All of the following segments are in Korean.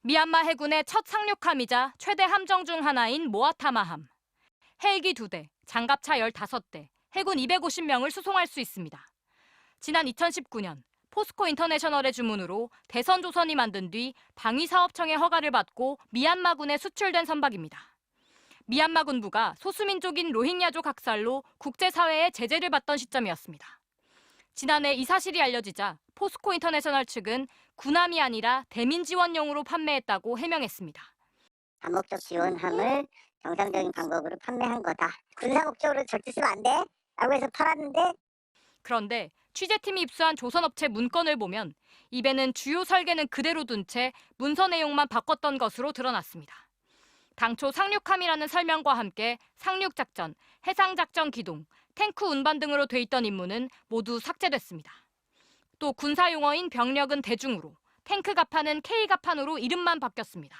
미얀마 해군의 첫 상륙함이자 최대 함정 중 하나인 모아타마함. 헬기 2대, 장갑차 15대, 해군 250명을 수송할 수 있습니다. 지난 2019년 포스코 인터내셔널의 주문으로 대선조선이 만든 뒤 방위사업청의 허가를 받고 미얀마군에 수출된 선박입니다. 미얀마 군부가 소수민족인 로힝야족 학살로 국제사회의 제재를 받던 시점이었습니다. 지난해 이 사실이 알려지자 포스코 인터내셔널 측은 군함이 아니라 대민 지원용으로 판매했다고 해명했습니다. 다목적 지원함을 정상적인 방법으로 판매한 거다. 군사 목적으로 절대 쓰면 안 돼. 라고 해서 팔았는데. 그런데 취재팀이 입수한 조선업체 문건을 보면 이 배는 주요 설계는 그대로 둔 채 문서 내용만 바꿨던 것으로 드러났습니다. 당초 상륙함이라는 설명과 함께 상륙작전, 해상작전 기동, 탱크 운반 등으로 돼 있던 임무는 모두 삭제됐습니다. 또 군사용어인 병력은 대중으로, 탱크 갑판은 K 갑판으로 이름만 바뀌었습니다.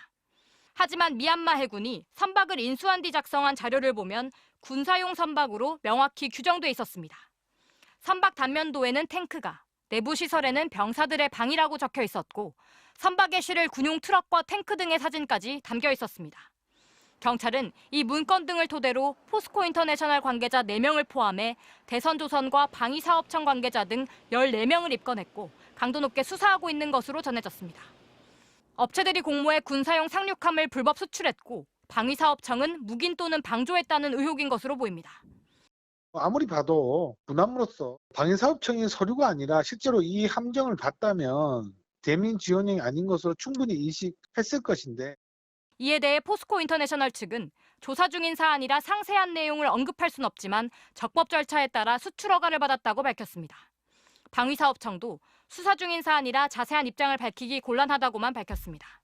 하지만 미얀마 해군이 선박을 인수한 뒤 작성한 자료를 보면 군사용 선박으로 명확히 규정돼 있었습니다. 선박 단면도에는 탱크가, 내부 시설에는 병사들의 방이라고 적혀 있었고 선박에 실을 군용 트럭과 탱크 등의 사진까지 담겨 있었습니다. 경찰은 이 문건 등을 토대로 포스코 인터내셔널 관계자 4명을 포함해 대선조선과 방위사업청 관계자 등 14명을 입건했고 강도 높게 수사하고 있는 것으로 전해졌습니다. 업체들이 공모해 군사용 상륙함을 불법 수출했고 방위사업청은 묵인 또는 방조했다는 의혹인 것으로 보입니다. 아무리 봐도 군함으로서 방위사업청의 서류가 아니라 실제로 이 함정을 봤다면 대민 지원용이 아닌 것으로 충분히 인식했을 것인데. 이에 대해 포스코 인터내셔널 측은 조사 중인 사안이라 상세한 내용을 언급할 순 없지만 적법 절차에 따라 수출 허가를 받았다고 밝혔습니다. 방위사업청도 수사 중인 사안이라 자세한 입장을 밝히기 곤란하다고만 밝혔습니다.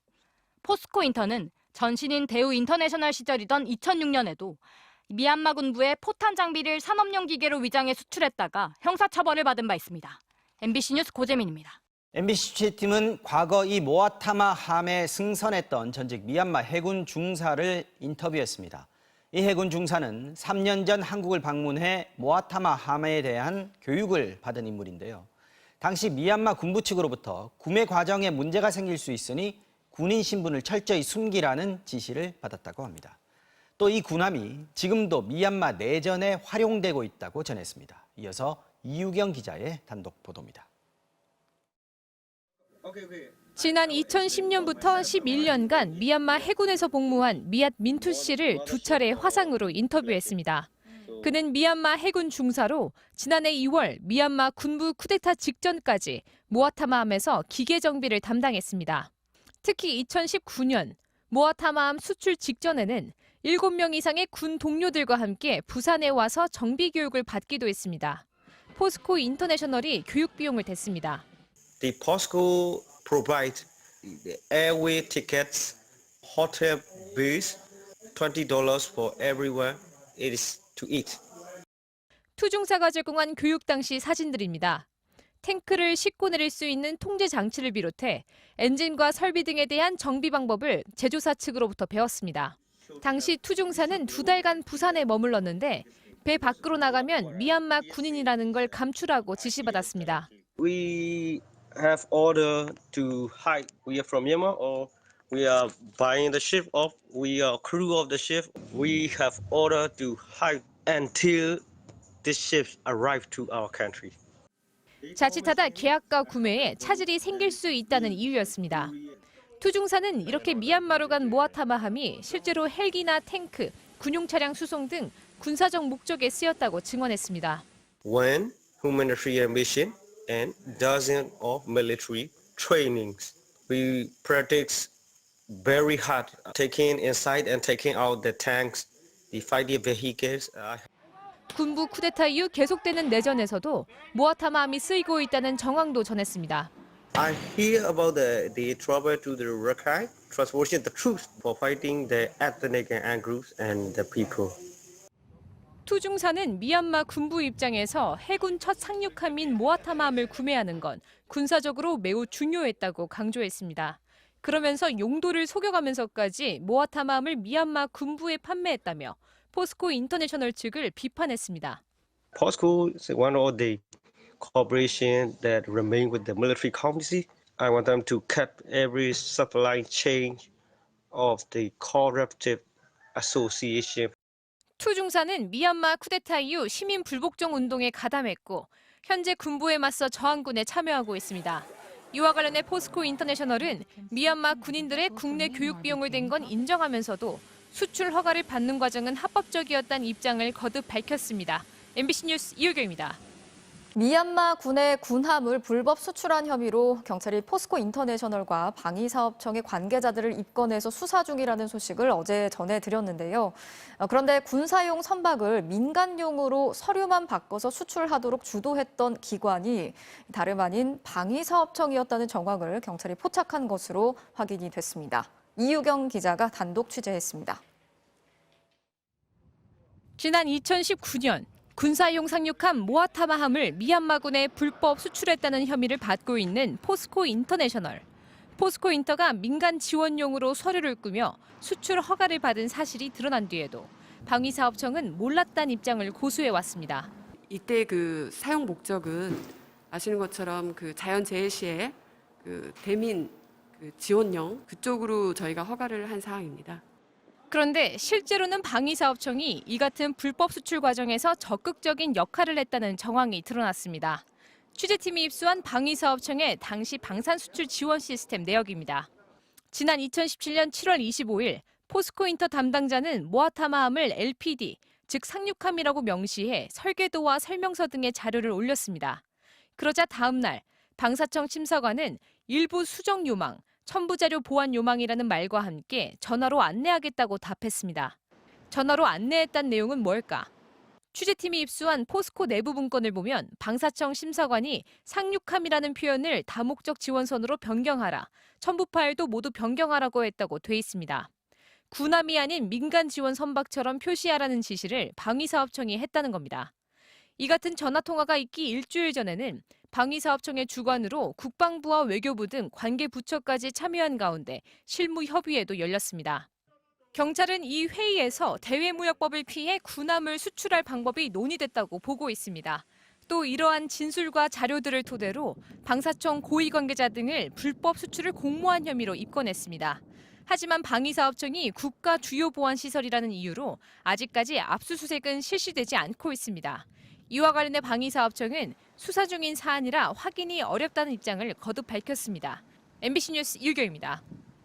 포스코 인터는 전신인 대우 인터내셔널 시절이던 2006년에도 미얀마 군부의 포탄 장비를 산업용 기계로 위장해 수출했다가 형사처벌을 받은 바 있습니다. MBC 뉴스 고재민입니다. MBC 취재팀은 과거 이 모아타마 함에 승선했던 전직 미얀마 해군 중사를 인터뷰했습니다. 이 해군 중사는 3년 전 한국을 방문해 모아타마 함에 대한 교육을 받은 인물인데요. 당시 미얀마 군부 측으로부터 구매 과정에 문제가 생길 수 있으니 군인 신분을 철저히 숨기라는 지시를 받았다고 합니다. 또 이 군함이 지금도 미얀마 내전에 활용되고 있다고 전했습니다. 이어서 이유경 기자의 단독 보도입니다. 지난 2010년부터 11년간 미얀마 해군에서 복무한 미앗 민투 씨를 2차례 화상으로 인터뷰했습니다. 그는 미얀마 해군 중사로 지난해 2월 미얀마 군부 쿠데타 직전까지 모아타마함에서 기계 정비를 담당했습니다. 특히 2019년 모아타마함 수출 직전에는 7명 이상의 군 동료들과 함께 부산에 와서 정비 교육을 받기도 했습니다. 포스코 인터내셔널이 교육 비용을 댔습니다. The POSCO provides the airway tickets, hotel bills, $20 for everywhere it is to eat. 투중사가 제공한 교육 당시 사진들입니다. 탱크를 싣고 내릴 수 있는 통제 장치를 비롯해 엔진과 설비 등에 대한 정비 방법을 제조사 측으로부터 배웠습니다. 당시 투중사는 2달간 부산에 머물렀는데 배 밖으로 나가면 미얀마 군인이라는 걸 감추라고 지시받았습니다. We have order to hide. We are from Myanmar or we are buying the ship of, we are crew of the ship. We have order to hide until this ship arrive to our country. 자칫하다 계약과 구매에 차질이 생길 수 있다는 이유였습니다. 투중사는 이렇게 미얀마로 간 모아타마함이 실제로 헬기나 탱크, 군용 차량 수송 등 군사적 목적에 쓰였다고 증언했습니다. One humanitarian mission and dozens of military trainings. We practice very hard, taking inside and taking out the tanks, the fighting vehicles. 군부 쿠데타 이후 계속되는 내전에서도 모아타마함이 쓰이고 있다는 정황도 전했습니다. I hear about the trouble to the Rakhine, transporting the troops for fighting the ethnic groups and the people. 투중사는 미얀마 군부 입장에서 해군 첫 상륙함인 모아타마함을 구매하는 건 군사적으로 매우 중요했다고 강조했습니다. 그러면서 용도를 속여가면서까지 모아타마함을 미얀마 군부에 판매했다며 포스코 인터내셔널 측을 비판했습니다. POSCO is one of the corporations that remain with the military company. I want them to cut every supply chain of the corruptive association. 투 중사는 미얀마 쿠데타 이후 시민 불복종 운동에 가담했고 현재 군부에 맞서 저항군에 참여하고 있습니다. 이와 관련해 포스코 인터내셔널은 미얀마 군인들의 국내 교육 비용을 댄 건 인정하면서도 수출 허가를 받는 과정은 합법적이었다는 입장을 거듭 밝혔습니다. MBC 뉴스 이효경입니다. 미얀마 군의 군함을 불법 수출한 혐의로 경찰이 포스코 인터내셔널과 방위사업청의 관계자들을 입건해서 수사 중이라는 소식을 어제 전해드렸는데요. 그런데 군사용 선박을 민간용으로 서류만 바꿔서 수출하도록 주도했던 기관이 다름 아닌 방위사업청이었다는 정황을 경찰이 포착한 것으로 확인이 됐습니다. 이유경 기자가 단독 취재했습니다. 지난 2019년 군사용 상륙함 모아타마함을 미얀마군에 불법 수출했다는 혐의를 받고 있는 포스코 인터내셔널. 포스코 인터가 민간 지원용으로 서류를 꾸며 수출 허가를 받은 사실이 드러난 뒤에도 방위사업청은 몰랐다는 입장을 고수해왔습니다. 이때 그 사용 목적은 아시는 것처럼 그 자연재해 시에 그 대민 그 지원용 그쪽으로 저희가 허가를 한 사항입니다. 그런데 실제로는 방위사업청이 이 같은 불법 수출 과정에서 적극적인 역할을 했다는 정황이 드러났습니다. 취재팀이 입수한 방위사업청의 당시 방산수출 지원 시스템 내역입니다. 지난 2017년 7월 25일 포스코인터 담당자는 모아타마함을 LPD, 즉 상륙함이라고 명시해 설계도와 설명서 등의 자료를 올렸습니다. 그러자 다음 날 방사청 심사관은 일부 수정 요망, 첨부자료 보완 요망이라는 말과 함께 전화로 안내하겠다고 답했습니다. 전화로 안내했다는 내용은 뭘까? 취재팀이 입수한 포스코 내부 문건을 보면 방사청 심사관이 상륙함이라는 표현을 다목적 지원선으로 변경하라, 첨부 파일도 모두 변경하라고 했다고 돼 있습니다. 군함이 아닌 민간 지원 선박처럼 표시하라는 지시를 방위사업청이 했다는 겁니다. 이 같은 전화통화가 있기 일주일 전에는 방위사업청의 주관으로 국방부와 외교부 등 관계 부처까지 참여한 가운데 실무 협의회도 열렸습니다. 경찰은 이 회의에서 대외무역법을 피해 군함을 수출할 방법이 논의됐다고 보고 있습니다. 또 이러한 진술과 자료들을 토대로 방사청 고위 관계자 등을 불법 수출을 공모한 혐의로 입건했습니다. 하지만 방위사업청이 국가 주요 보안 시설이라는 이유로 아직까지 압수수색은 실시되지 않고 있습니다. 이와 관련해 방위사업청은 수사 중인 사안이라 확인이 어렵다는 입장을 거듭 밝혔습니다. MBC 뉴스 이유경입니다.